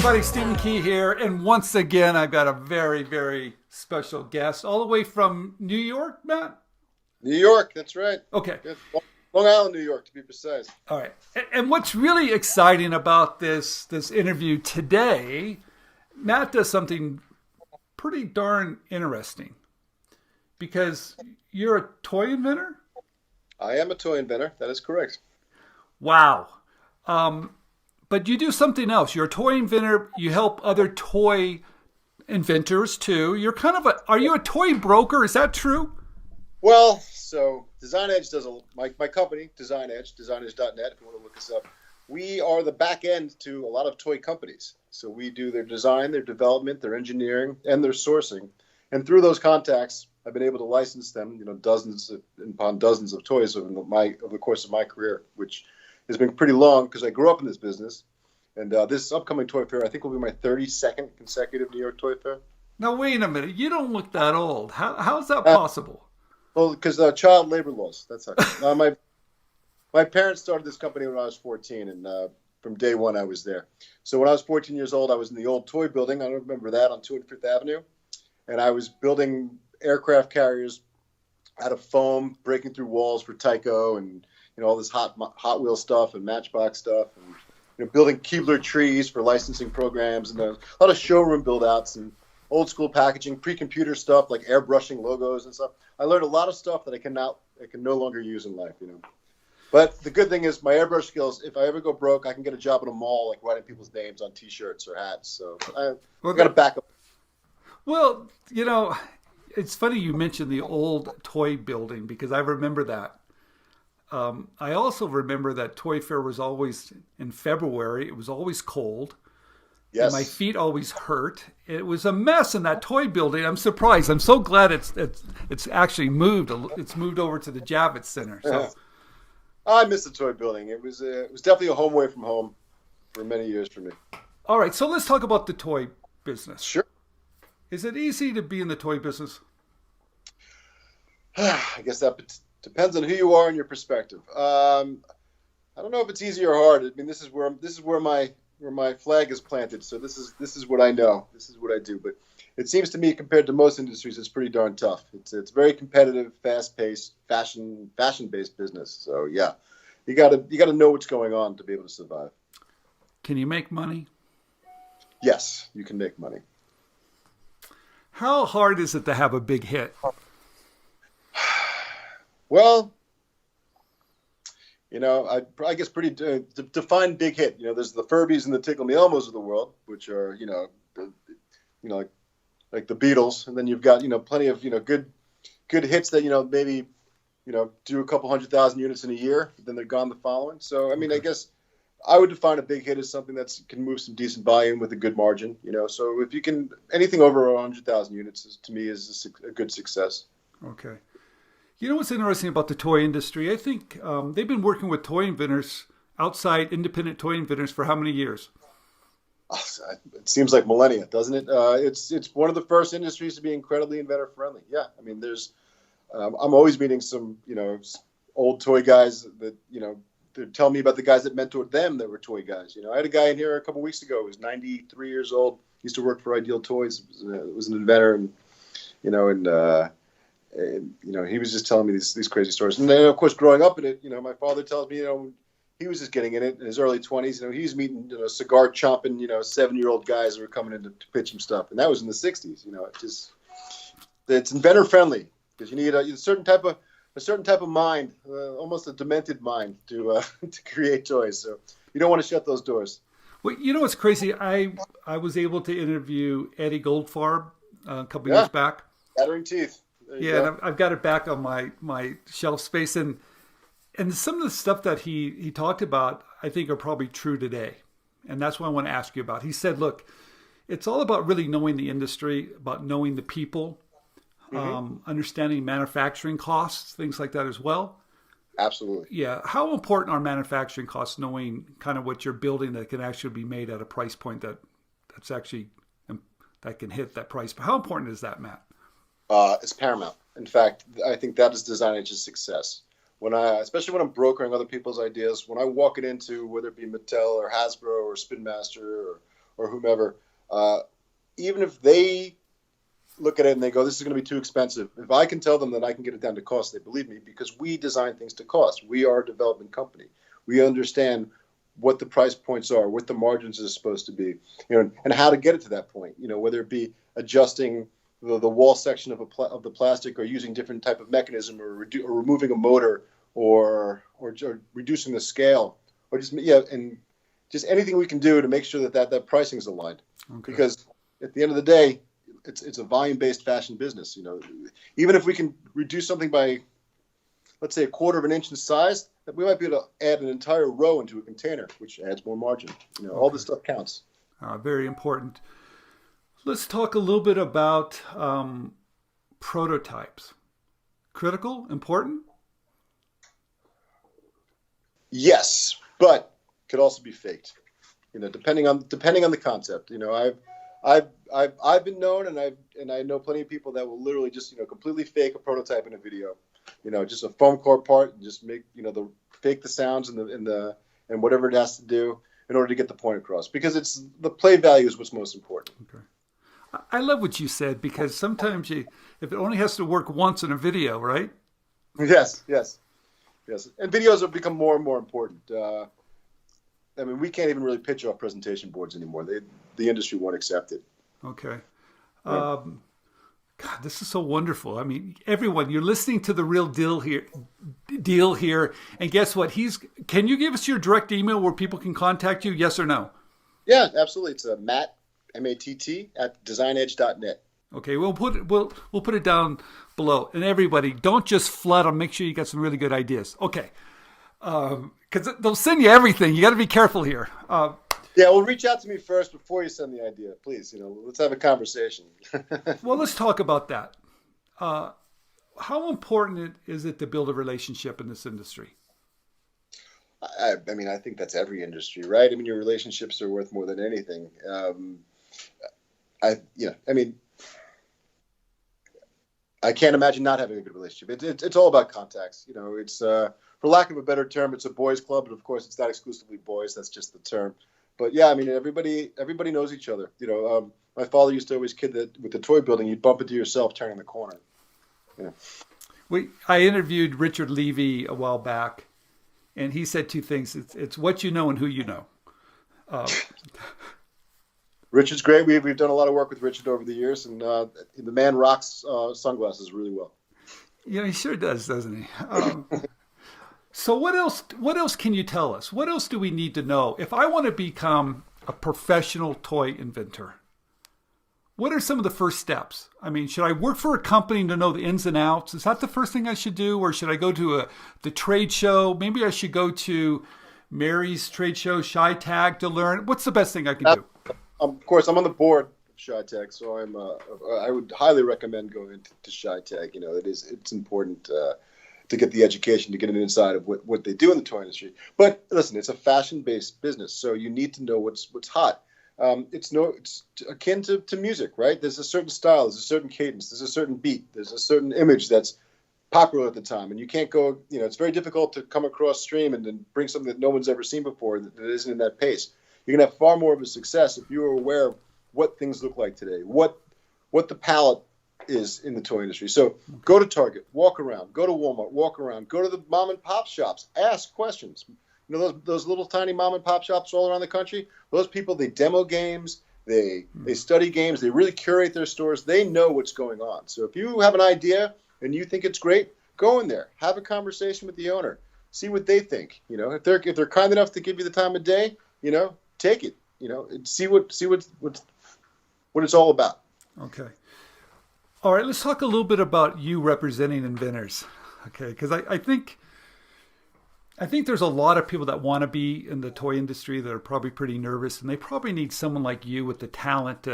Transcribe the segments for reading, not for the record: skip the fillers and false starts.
everybody, Stephen Key here, and once again I've got a very, very special guest all the way from New York, Matt? New York, that's right. Okay. Yeah, Long Island, New York, to be precise. All right. And what's really exciting about this interview today, Matt does something pretty darn interesting because you're a toy inventor? I am a toy inventor, that is correct. Wow. But you do something else. You're a toy inventor. You help other toy inventors too. You're kind of are you a toy broker? Is that true? Well, so Design Edge does my company, Design Edge, designedge.net, if you want to look us up. We are the back end to a lot of toy companies. So we do their design, their development, their engineering, and their sourcing. And through those contacts, I've been able to license them, dozens upon dozens of toys over the course of my career, which has been pretty long because I grew up in this business. And this upcoming toy fair, I think, will be my 32nd consecutive New York Toy Fair. Now, wait a minute. You don't look that old. How's that possible? Well, because child labor laws. That's how. My parents started this company when I was 14, and from day one I was there. So when I was 14 years old, I was in the old toy building. I don't remember that, on 205th Avenue. And I was building aircraft carriers out of foam, breaking through walls for Tyco and all this Hot Wheel stuff and Matchbox stuff, and building Keebler trees for licensing programs, and a lot of showroom build-outs and old school packaging, pre-computer stuff like airbrushing logos and stuff. I learned a lot of stuff that I can no longer use in life, But the good thing is my airbrush skills, if I ever go broke, I can get a job at a mall, like writing people's names on T-shirts or hats. So I've got to back up. Well, it's funny you mentioned the old toy building because I remember that. I also remember that Toy Fair was always in February. It was always cold. Yes. And my feet always hurt. It was a mess in that toy building. I'm surprised. I'm so glad it's actually moved. It's moved over to the Javits Center. So. Yeah. I miss the toy building. It was definitely a home away from home for many years for me. All right, so let's talk about the toy business. Sure. Is it easy to be in the toy business? I guess that depends on who you are and your perspective. I don't know if it's easy or hard. I mean, this is where my flag is planted. So this is what I know. This is what I do. But it seems to me, compared to most industries, it's pretty darn tough. It's very competitive, fast-paced, fashion-based business. So yeah, you gotta know what's going on to be able to survive. Can you make money? Yes, you can make money. How hard is it to have a big hit? Well, I guess pretty to define big hit. There's the Furbies and the Tickle Me Elmos of the world, which are like the Beatles, and then you've got plenty of good hits that maybe do a couple 100,000 units in a year, but then they're gone the following. So I mean, I guess I would define a big hit as something that can move some decent volume with a good margin. So if you can, anything over 100,000 units to me is a good success. Okay. You know what's interesting about the toy industry? I think they've been working with toy inventors, outside independent toy inventors, for how many years? It seems like millennia, doesn't it? It's one of the first industries to be incredibly inventor friendly. Yeah, I mean, I'm always meeting some old toy guys that they're telling me about the guys that mentored them that were toy guys. I had a guy in here a couple weeks ago who was 93 years old. He used to work for Ideal Toys. Was an inventor, and he was just telling me these crazy stories. And then, of course, growing up in it, my father tells me, he was just getting in it in his early 20s. He was meeting, cigar chomping, 7-year-old guys who were coming in to pitch him stuff. And that was in the 60s. It's inventor friendly because you need a certain type of mind, almost a demented mind to create toys. So you don't want to shut those doors. Well, what's crazy? I was able to interview Eddie Goldfarb a couple years back. Chattering teeth. Yeah, and I've got it back on my shelf space, and some of the stuff that he talked about, I think, are probably true today, and that's what I want to ask you about. He said, "Look, it's all about really knowing the industry, about knowing the people, understanding manufacturing costs, things like that as well." Absolutely. Yeah. How important are manufacturing costs? Knowing kind of what you're building that can actually be made at a price point that's actually that can hit that price. But how important is that, Matt? It's paramount. In fact, I think that is Design Edge's success. Especially when I'm brokering other people's ideas, when I walk it into, whether it be Mattel or Hasbro or Spin Master or whomever, even if they look at it and they go, this is going to be too expensive. If I can tell them that I can get it down to cost, they believe me, because we design things to cost. We are a development company. We understand what the price points are, what the margins are supposed to be, and how to get it to that point. Whether it be adjusting the wall section of the plastic, or using different type of mechanism, or removing a motor, or reducing the scale, or just anything we can do to make sure that pricing is aligned. Okay. Because at the end of the day, it's a volume-based fashion business. Even if we can reduce something by, let's say, 1/4 of an inch in size, that we might be able to add an entire row into a container, which adds more margin. All this stuff counts. Very important. Let's talk a little bit about prototypes. Critical, important? Yes, but could also be faked. Depending on the concept. I've been known, and I know plenty of people that will literally just completely fake a prototype in a video. Just a foam core part, and just make fake the sounds and whatever it has to do in order to get the point across. Because it's the play value is what's most important. Okay. I love what you said, because sometimes if it only has to work once in a video, right? Yes. And videos have become more and more important. We can't even really pitch off presentation boards anymore. The industry won't accept it. Okay. Right. God, this is so wonderful. Everyone, you're listening to The Real Deal here. And guess what? Can you give us your direct email where people can contact you? Yes or no? Yeah, absolutely. It's Matt, MATT, @designedge.net. Okay, we'll put it down below. And everybody, don't just flood them. Make sure you got some really good ideas. Okay. Because they'll send you everything. You got to be careful here. Yeah, well, reach out to me first before you send the idea, please. Let's have a conversation. Well, let's talk about that. How important is it to build a relationship in this industry? I think that's every industry, right? Your relationships are worth more than anything. I can't imagine not having a good relationship. It's all about contacts. It's for lack of a better term, it's a boys' club, but of course, it's not exclusively boys. That's just the term. But yeah, everybody knows each other. My father used to always kid that with the toy building, you'd bump into yourself turning the corner. Yeah. I interviewed Richard Levy a while back, and he said 2 things. It's what you know and who you know. Richard's great. We've done a lot of work with Richard over the years, and the man rocks sunglasses really well. Yeah, he sure does, doesn't he? So what else can you tell us? What else do we need to know? If I want to become a professional toy inventor, what are some of the first steps? Should I work for a company to know the ins and outs? Is that the first thing I should do? Or should I go to the trade show? Maybe I should go to Mary's trade show, ShyTag, to learn. What's the best thing I can do? Of course, I'm on the board of ShyTag, so I would highly recommend going to ShyTag. It's important to get the education, to get an insight of what they do in the toy industry. But listen, it's a fashion-based business, so you need to know what's hot. It's akin to music, right? There's a certain style, there's a certain cadence, there's a certain beat, there's a certain image that's popular at the time, and you can't go. It's very difficult to come across stream and then bring something that no one's ever seen before that isn't in that pace. You're gonna have far more of a success if you are aware of what things look like today, what the palette is in the toy industry. So go to Target, walk around, go to Walmart, walk around, go to the mom and pop shops, ask questions. Those little tiny mom and pop shops all around the country, those people, they demo games, they study games, they really curate their stores, they know what's going on. So if you have an idea and you think it's great, go in there, have a conversation with the owner, see what they think. If they're kind enough to give you the time of day, take it. See what it's all about. Okay. All right, let's talk a little bit about you representing inventors. Okay, because I think there's a lot of people that want to be in the toy industry that are probably pretty nervous, and they probably need someone like you with the talent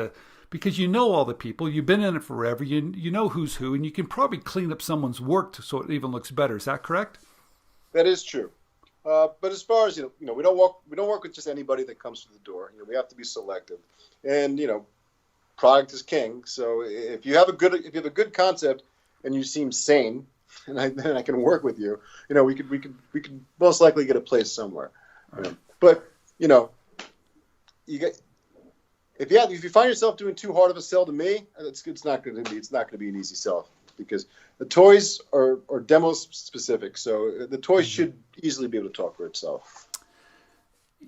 because you know all the people, you've been in it forever, you know who's who, and you can probably clean up someone's work so it even looks better. Is that correct? That is true. But as far as we don't work with just anybody that comes through the door. We have to be selective, and product is king. So if you have a good concept and you seem sane, and I can work with you, we could most likely get a place somewhere. Right. But you if you find yourself doing too hard of a sell to me, it's not going to be an easy sell, because the toys are demo specific. So the toys should easily be able to talk for itself.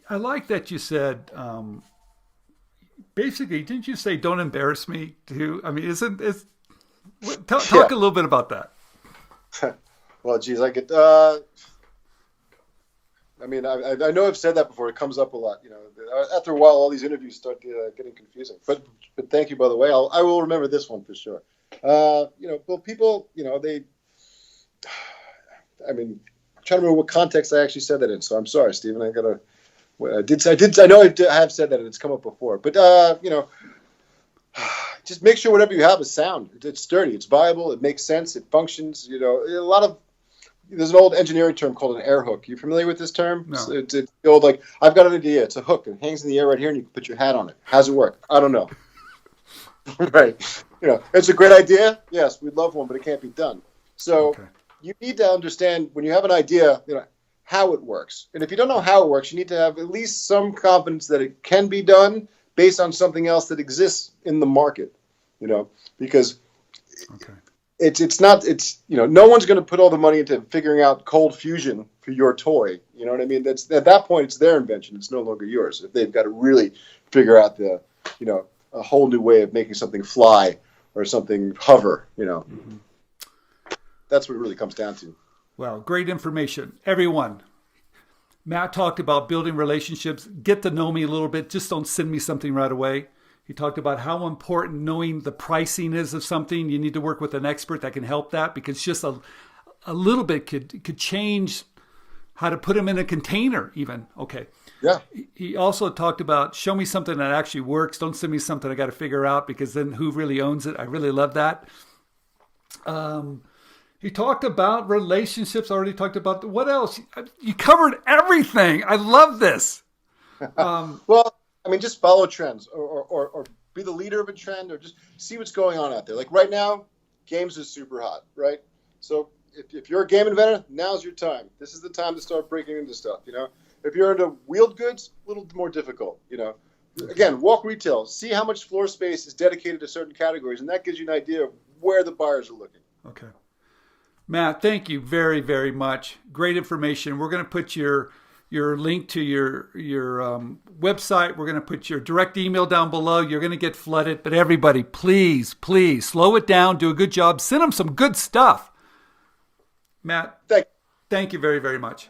I like that you said, basically, didn't you say, don't embarrass me too? I mean, talk a little bit about that. Well, geez, I get, I mean, I know I've said that before. It comes up a lot. After a while, all these interviews start getting confusing. But thank you, by the way. I will remember this one for sure. Well, people, I mean, I'm trying to remember what context I actually said that in. So I'm sorry, Stephen. I know I have said that, and it's come up before. But just make sure whatever you have is sound. It's sturdy. It's viable. It makes sense. It functions. There's an old engineering term called an air hook. You familiar with this term? No. It's the old, like, I've got an idea. It's a hook. It hangs in the air right here, and you can put your hat on it. How's it work? I don't know. Right. It's a great idea. Yes, we'd love one, but it can't be done. So you need to understand, when you have an idea, how it works. And if you don't know how it works, you need to have at least some confidence that it can be done based on something else that exists in the market. Because no one's going to put all the money into figuring out cold fusion for your toy. You know what I mean? That's, at that point, it's their invention. It's no longer yours. If they've got to really figure out a whole new way of making something fly or something hover, That's what it really comes down to. Well, great information. Everyone, Matt talked about building relationships. Get to know me a little bit. Just don't send me something right away. He talked about how important knowing the pricing is of something. You need to work with an expert that can help that, because just a little bit could change how to put them in a container even. Okay. Yeah. He also talked about, show me something that actually works. Don't send me something I got to figure out, because then who really owns it? I really love that. He talked about relationships. Already talked about what else? You covered everything. I love this. Well, I mean, just follow trends, or be the leader of a trend, or just see what's going on out there. Like right now, games is super hot, right? So if you're a game inventor, now's your time. This is the time to start breaking into stuff. If you're into wheeled goods, a little more difficult. Again, walk retail, see how much floor space is dedicated to certain categories, and that gives you an idea of where the buyers are looking. Okay. Matt, thank you very, very much. Great information. We're going to put your link to your website. We're going to put your direct email down below. You're going to get flooded. But everybody, please slow it down. Do a good job. Send them some good stuff. Matt, thank you very, very much.